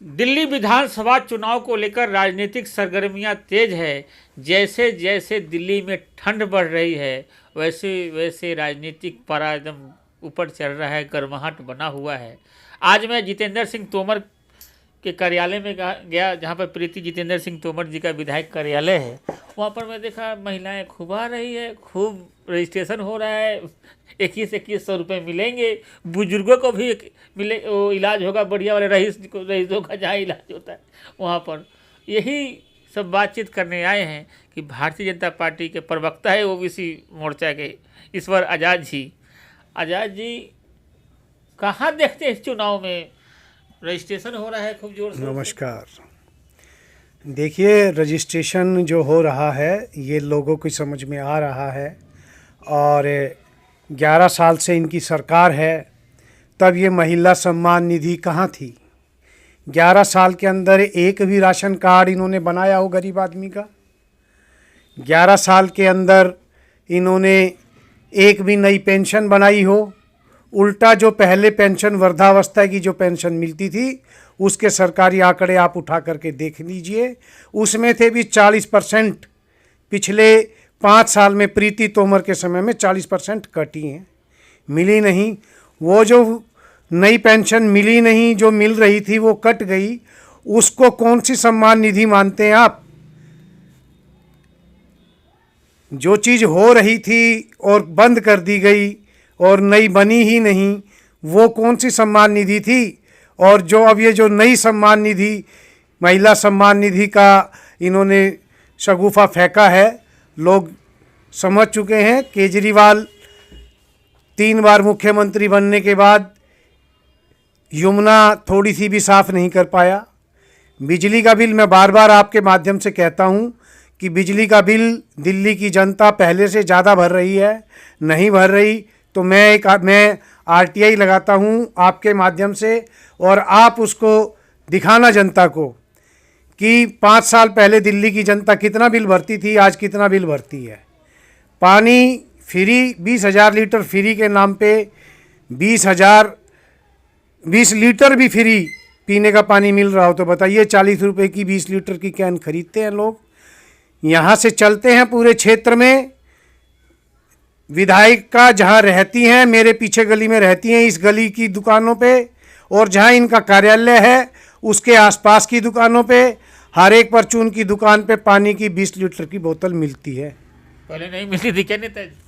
दिल्ली विधानसभा चुनाव को लेकर राजनीतिक सरगर्मियां तेज है। जैसे जैसे दिल्ली में ठंड बढ़ रही है वैसे वैसे राजनीतिक पारा एकदम ऊपर चढ़ रहा है, गर्माहट बना हुआ है। आज मैं जितेंद्र सिंह तोमर के कार्यालय में गया, जहाँ पर प्रीति जितेंद्र सिंह तोमर जी का विधायक कार्यालय है। वहाँ पर मैं देखा महिलाएं खूब आ रही है, खूब रजिस्ट्रेशन हो रहा है। 2100 रुपये मिलेंगे, बुजुर्गों को भी मिले, वो इलाज होगा बढ़िया वाले रईसों का जहाँ इलाज होता है वहाँ पर। यही सब बातचीत करने आए हैं कि भारतीय जनता पार्टी के प्रवक्ता है ओबीसी मोर्चा के ईश्वर आज़ाद जी। आज़ाद जी कहाँ देखते हैं इस चुनाव में रजिस्ट्रेशन हो रहा है खूब जोर से? नमस्कार। देखिए, रजिस्ट्रेशन जो हो रहा है ये लोगों की समझ में आ रहा है, और 11 साल से इनकी सरकार है, तब ये महिला सम्मान निधि कहाँ थी? 11 साल के अंदर एक भी राशन कार्ड इन्होंने बनाया हो गरीब आदमी का? 11 साल के अंदर इन्होंने एक भी नई पेंशन बनाई हो? उल्टा जो पहले पेंशन वृद्धावस्था की जो पेंशन मिलती थी उसके सरकारी आंकड़े आप उठा करके देख लीजिए, उसमें थे भी 40%। पिछले 5 साल में प्रीति तोमर के समय में 40% कटी हैं, मिली नहीं। वो जो नई पेंशन मिली नहीं, जो मिल रही थी वो कट गई, उसको कौन सी सम्मान निधि मानते हैं आप? जो चीज़ हो रही थी और बंद कर दी गई और नई बनी ही नहीं, वो कौन सी सम्मान निधि थी? और जो अब ये जो नई सम्मान निधि, महिला सम्मान निधि का इन्होंने शगुफा फेंका है, लोग समझ चुके हैं। केजरीवाल 3 बार मुख्यमंत्री बनने के बाद यमुना थोड़ी सी भी साफ़ नहीं कर पाया। बिजली का बिल, मैं बार बार आपके माध्यम से कहता हूँ कि बिजली का बिल दिल्ली की जनता पहले से ज़्यादा भर रही है, नहीं भर रही तो मैं आरटीआई लगाता हूँ आपके माध्यम से, और आप उसको दिखाना जनता को कि 5 साल पहले दिल्ली की जनता कितना बिल भरती थी, आज कितना बिल भरती है। पानी फ्री, 20,000 लीटर फ्री के नाम पे 20 लीटर भी फ्री पीने का पानी मिल रहा हो तो बताइए, 40 रुपये की 20 लीटर की कैन खरीदते हैं लोग। यहाँ से चलते हैं पूरे क्षेत्र में, विधायिका जहाँ रहती हैं, मेरे पीछे गली में रहती हैं, इस गली की दुकानों पे, और जहाँ इनका कार्यालय है उसके आसपास की दुकानों पे, हर एक परचून की दुकान पे पानी की 20 लीटर की बोतल मिलती है। पहले नहीं मिलती थी क्या?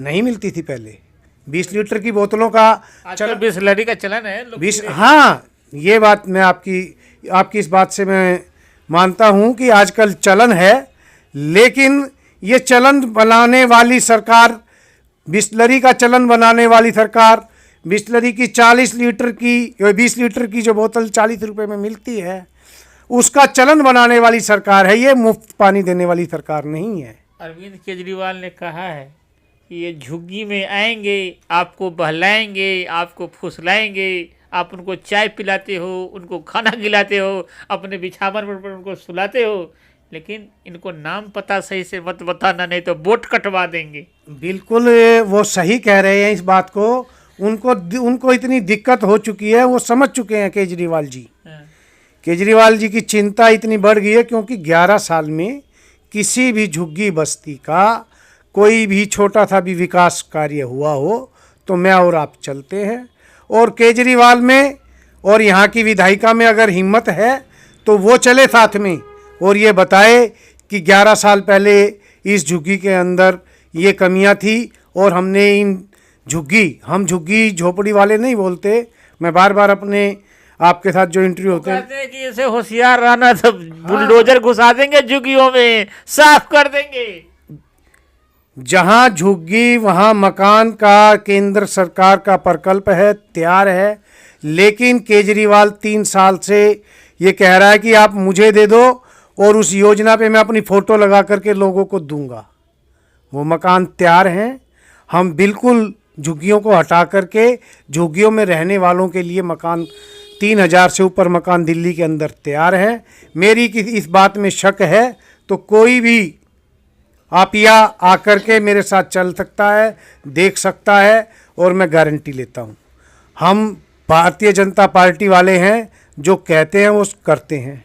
नहीं मिलती थी पहले 20 लीटर की बोतलों का चल बिसलरी का चलन है 20। हाँ, ये बात मैं आपकी इस बात से मैं मानता हूँ कि आजकल चलन है, लेकिन ये चलन बनाने वाली सरकार, बिसलरी का चलन बनाने वाली सरकार, बिसलरी की 40 लीटर की 20 लीटर की जो बोतल 40 रुपये में मिलती है उसका चलन बनाने वाली सरकार है, ये मुफ्त पानी देने वाली सरकार नहीं है। अरविंद केजरीवाल ने कहा है कि ये झुग्गी में आएंगे, आपको बहलाएंगे, आपको फुसलाएंगे, आप उनको चाय पिलाते हो, उनको खाना खिलाते हो, अपने बिछावन पर उनको सुलाते हो, लेकिन इनको नाम पता सही से मत बताना, नहीं तो वोट कटवा देंगे। बिल्कुल, वो सही कह रहे हैं इस बात को। उनको इतनी दिक्कत हो चुकी है, वो समझ चुके हैं केजरीवाल जी। केजरीवाल जी की चिंता इतनी बढ़ गई है क्योंकि 11 साल में किसी भी झुग्गी बस्ती का कोई भी छोटा सा भी विकास कार्य हुआ हो तो मैं और आप चलते हैं, और केजरीवाल में और यहाँ की विधायिका में अगर हिम्मत है तो वो चले साथ में और ये बताए कि 11 साल पहले इस झुग्गी के अंदर ये कमियां थी और हमने हम झुग्गी झोपड़ी वाले नहीं बोलते, मैं बार बार अपने आपके साथ जो इंटरव्यू होते हैं कहते हैं कि ऐसे होशियार रहना तो बुलडोजर घुसा देंगे झुग्गियों में, साफ कर देंगे। जहां झुग्गी वहां मकान का केंद्र सरकार का प्रकल्प है, तैयार है, लेकिन केजरीवाल 3 साल से ये कह रहा है कि आप मुझे दे दो और उस योजना पे मैं अपनी फ़ोटो लगा करके लोगों को दूंगा। वो मकान तैयार हैं, हम बिल्कुल झुग्गियों को हटा करके झुग्गियों में रहने वालों के लिए मकान 3000 से ऊपर मकान दिल्ली के अंदर तैयार हैं। मेरी इस बात में शक है तो कोई भी आप या आकर के मेरे साथ चल सकता है, देख सकता है, और मैं गारंटी लेता हूँ हम भारतीय जनता पार्टी वाले हैं, जो कहते हैं वो करते हैं।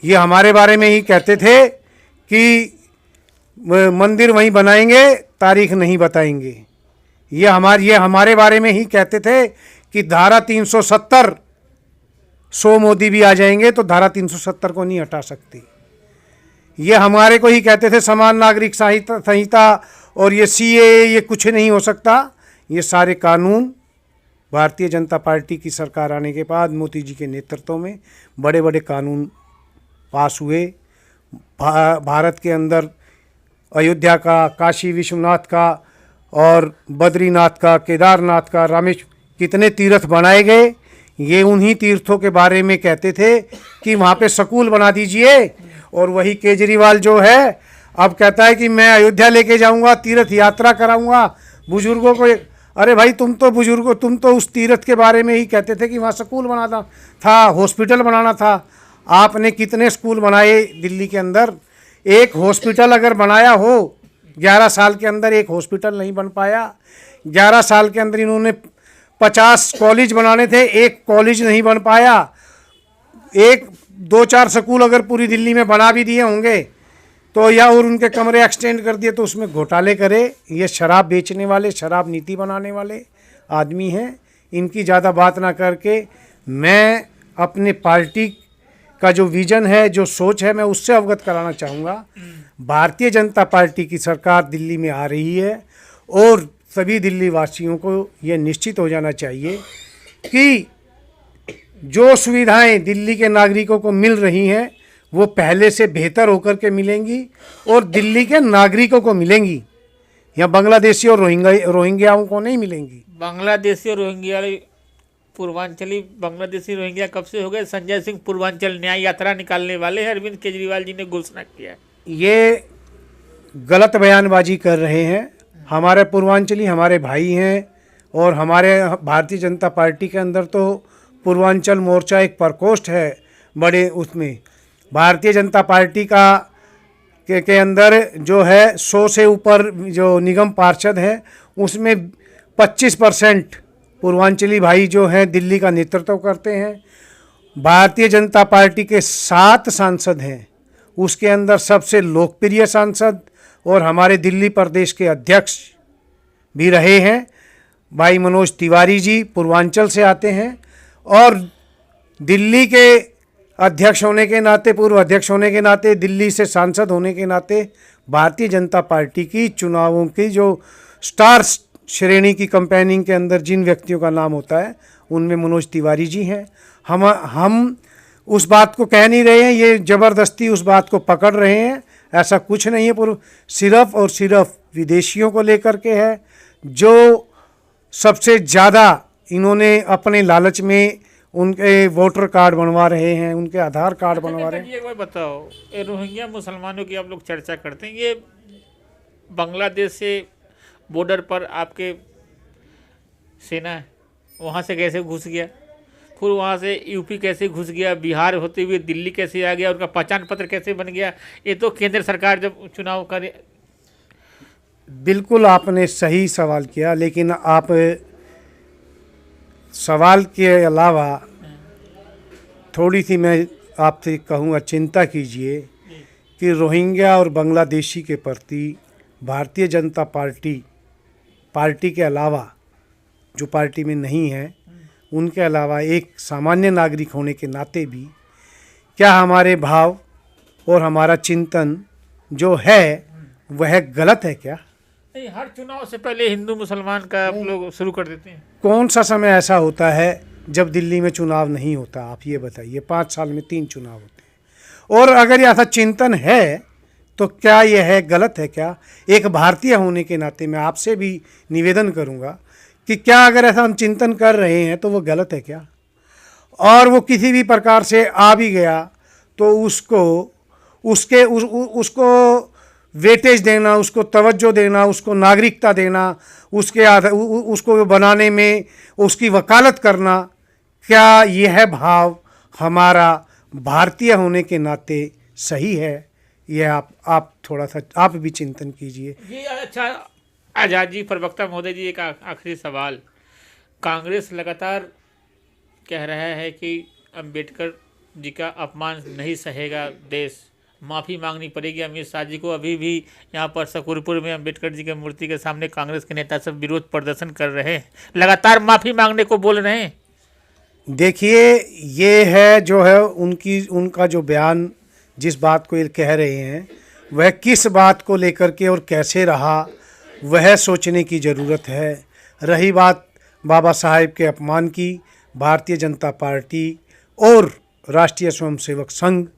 ये हमारे बारे में ही कहते थे कि मंदिर वहीं बनाएंगे, तारीख नहीं बताएंगे। ये हमारे बारे में ही कहते थे कि धारा 370 100 मोदी भी आ जाएंगे तो धारा 370 को नहीं हटा सकती। ये हमारे को ही कहते थे समान नागरिक संहिता और ये सीए, ये कुछ नहीं हो सकता। ये सारे कानून भारतीय जनता पार्टी की सरकार आने के बाद मोदी जी के नेतृत्व में बड़े बड़े कानून पास हुए। भारत के अंदर अयोध्या का, काशी विश्वनाथ का और बद्रीनाथ का, केदारनाथ का, रामेश्वर, कितने तीर्थ बनाए गए। ये उन्हीं तीर्थों के बारे में कहते थे कि वहाँ पे स्कूल बना दीजिए। और वही केजरीवाल जो है अब कहता है कि मैं अयोध्या लेके जाऊँगा, तीर्थ यात्रा कराऊँगा बुजुर्गों को। अरे भाई, तुम तो उस तीर्थ के बारे में ही कहते थे कि वहाँ स्कूल बनाना था, हॉस्पिटल बनाना था। आपने कितने स्कूल बनाए दिल्ली के अंदर? एक हॉस्पिटल अगर बनाया हो 11 साल के अंदर, एक हॉस्पिटल नहीं बन पाया। 11 साल के अंदर इन्होंने 50 कॉलेज बनाने थे, एक कॉलेज नहीं बन पाया। एक 2-4 स्कूल अगर पूरी दिल्ली में बना भी दिए होंगे तो, या और उनके कमरे एक्सटेंड कर दिए तो उसमें घोटाले करे। ये शराब बेचने वाले, शराब नीति बनाने वाले आदमी हैं। इनकी ज़्यादा बात ना करके मैं अपने पार्टी का जो विज़न है, जो सोच है, मैं उससे अवगत कराना चाहूँगा। भारतीय जनता पार्टी की सरकार दिल्ली में आ रही है और सभी दिल्ली वासियों को ये निश्चित हो जाना चाहिए कि जो सुविधाएं दिल्ली के नागरिकों को मिल रही हैं वो पहले से बेहतर होकर के मिलेंगी और दिल्ली के नागरिकों को मिलेंगी, या बांग्लादेशी और रोहिंग्याओं को नहीं मिलेंगी। बांग्लादेशी और रोहिंग्या, पूर्वांचली बांग्लादेशी रोहिंग्या कब से हो गए? संजय सिंह पूर्वांचल न्याय यात्रा निकालने वाले हैं, अरविंद केजरीवाल जी ने घोषणा किया है। ये गलत बयानबाजी कर रहे हैं। हमारे पूर्वांचली हमारे भाई हैं और हमारे भारतीय जनता पार्टी के अंदर तो पूर्वांचल मोर्चा एक प्रकोष्ठ है बड़े, उसमें भारतीय जनता पार्टी के अंदर जो है 100 से ऊपर जो निगम पार्षद हैं उसमें 25% पूर्वांचली भाई जो हैं दिल्ली का नेतृत्व करते हैं। भारतीय जनता पार्टी के 7 सांसद हैं, उसके अंदर सबसे लोकप्रिय सांसद और हमारे दिल्ली प्रदेश के अध्यक्ष भी रहे हैं भाई मनोज तिवारी जी, पूर्वांचल से आते हैं। और दिल्ली के अध्यक्ष होने के नाते, पूर्व अध्यक्ष होने के नाते, दिल्ली से सांसद होने के नाते भारतीय जनता पार्टी की चुनावों की जो स्टार श्रेणी की कैंपेनिंग के अंदर जिन व्यक्तियों का नाम होता है उनमें मनोज तिवारी जी हैं। हम उस बात को कह नहीं रहे हैं, ये ज़बरदस्ती उस बात को पकड़ रहे हैं, ऐसा कुछ नहीं है। सिर्फ और सिर्फ विदेशियों को लेकर के है, जो सबसे ज़्यादा इन्होंने अपने लालच में उनके वोटर कार्ड बनवा रहे हैं, उनके आधार कार्ड बनवा रहे हैं। एक बार बताओ, ये रोहिंग्या मुसलमानों की आप लोग चर्चा करते हैं, ये बांग्लादेश से बॉर्डर पर आपके सेना है, वहाँ से कैसे घुस गया? फिर वहाँ से यूपी कैसे घुस गया? बिहार होते हुए दिल्ली कैसे आ गया? उनका पहचान पत्र कैसे बन गया? ये तो केंद्र सरकार जब चुनाव करे। बिल्कुल आपने सही सवाल किया, लेकिन आप सवाल के अलावा थोड़ी सी मैं आपसे कहूँगा, चिंता कीजिए कि रोहिंग्या और बांग्लादेशी के प्रति भारतीय जनता पार्टी के अलावा, जो पार्टी में नहीं है, उनके अलावा एक सामान्य नागरिक होने के नाते भी क्या हमारे भाव और हमारा चिंतन जो है वह गलत है क्या? नहीं, हर चुनाव से पहले हिंदू मुसलमान का आप लोग शुरू कर देते हैं। कौन सा समय ऐसा होता है जब दिल्ली में चुनाव नहीं होता? आप ये बताइए, 5 साल में 3 चुनाव होते हैं। और अगर ऐसा चिंतन है तो क्या यह है गलत है क्या? एक भारतीय होने के नाते मैं आपसे भी निवेदन करूंगा कि क्या अगर ऐसा हम चिंतन कर रहे हैं तो वो गलत है क्या? और वो किसी भी प्रकार से आ भी गया तो उसको वेटेज देना, उसको तवज्जो देना, उसको नागरिकता देना, उसको बनाने में उसकी वकालत करना, क्या यह भाव हमारा भारतीय होने के नाते सही है? यह आप थोड़ा सा आप भी चिंतन कीजिए। ये अच्छा, आज़ाद जी, प्रवक्ता महोदय जी, एक आखिरी सवाल। कांग्रेस लगातार कह रहा है कि अंबेडकर जी का अपमान नहीं सहेगा देश, माफ़ी मांगनी पड़ेगी अमित शाह जी को। अभी भी यहाँ पर शकूरपुर में अंबेडकर जी की मूर्ति के सामने कांग्रेस के नेता सब विरोध प्रदर्शन कर रहे हैं, लगातार माफ़ी मांगने को बोल रहे हैं। देखिए, ये है जो है उनका जो बयान, जिस बात को ये कह रहे हैं वह किस बात को लेकर के और कैसे रहा, वह सोचने की ज़रूरत है। रही बात बाबा साहेब के अपमान की, भारतीय जनता पार्टी और राष्ट्रीय स्वयंसेवक संघ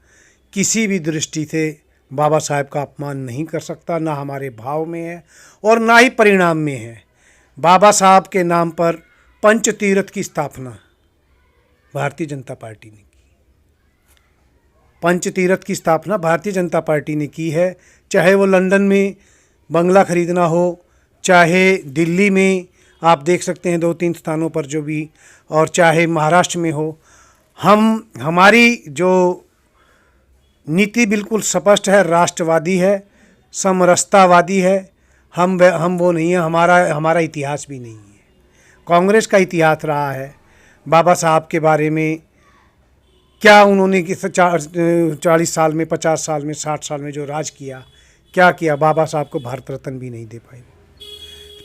किसी भी दृष्टि से बाबा साहेब का अपमान नहीं कर सकता, ना हमारे भाव में है और ना ही परिणाम में है। बाबा साहब के नाम पर पंचतीर्थ की स्थापना भारतीय जनता पार्टी ने की। पंचतीर्थ की स्थापना भारतीय जनता पार्टी ने की है, चाहे वो लंदन में बंगला खरीदना हो, चाहे दिल्ली में आप देख सकते हैं 2-3 स्थानों पर जो भी, और चाहे महाराष्ट्र में हो। हमारी जो नीति बिल्कुल स्पष्ट है, राष्ट्रवादी है, समरसतावादी है। हम वो नहीं है, हमारा इतिहास भी नहीं है। कांग्रेस का इतिहास रहा है बाबा साहब के बारे में, क्या उन्होंने 40 साल में, 50 साल में, 60 साल में जो राज किया, क्या किया। बाबा साहब को भारत रत्न भी नहीं दे पाए।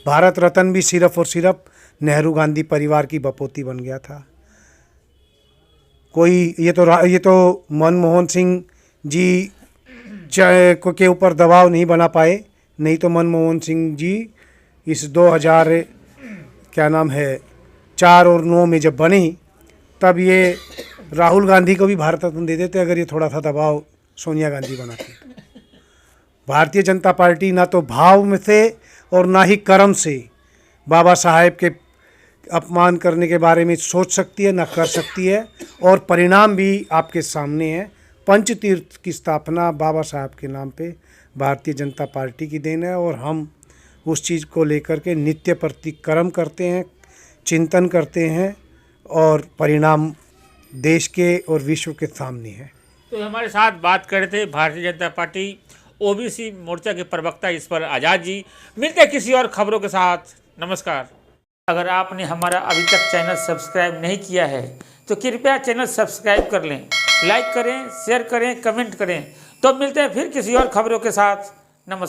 भारत रत्न भी सिर्फ और सिर्फ नेहरू गांधी परिवार की बपोती बन गया था। कोई ये तो मनमोहन सिंह जी के ऊपर दबाव नहीं बना पाए, नहीं तो मनमोहन सिंह जी इस 2004 और 9 में जब बनी, तब ये राहुल गांधी को भी भारत रत्न दे देते अगर ये थोड़ा सा दबाव सोनिया गांधी बनाती। भारतीय जनता पार्टी ना तो भाव में से और ना ही कर्म से बाबा साहेब के अपमान करने के बारे में सोच सकती है, ना कर सकती है, और परिणाम भी आपके सामने है। पंचतीर्थ की स्थापना बाबा साहब के नाम पे भारतीय जनता पार्टी की देन है, और हम उस चीज़ को लेकर के नित्य प्रतिक्रम करते हैं, चिंतन करते हैं, और परिणाम देश के और विश्व के सामने है। तो हमारे साथ बात कर रहे थे भारतीय जनता पार्टी ओबीसी मोर्चा के प्रवक्ता ईश्वर आज़ाद जी। मिलते हैं किसी और खबरों के साथ। नमस्कार। अगर आपने हमारा अभी तक चैनल सब्सक्राइब नहीं किया है तो कृपया चैनल सब्सक्राइब कर लें, लाइक करें, शेयर करें, कमेंट करें। तो मिलते हैं फिर किसी और खबरों के साथ। नमस्कार।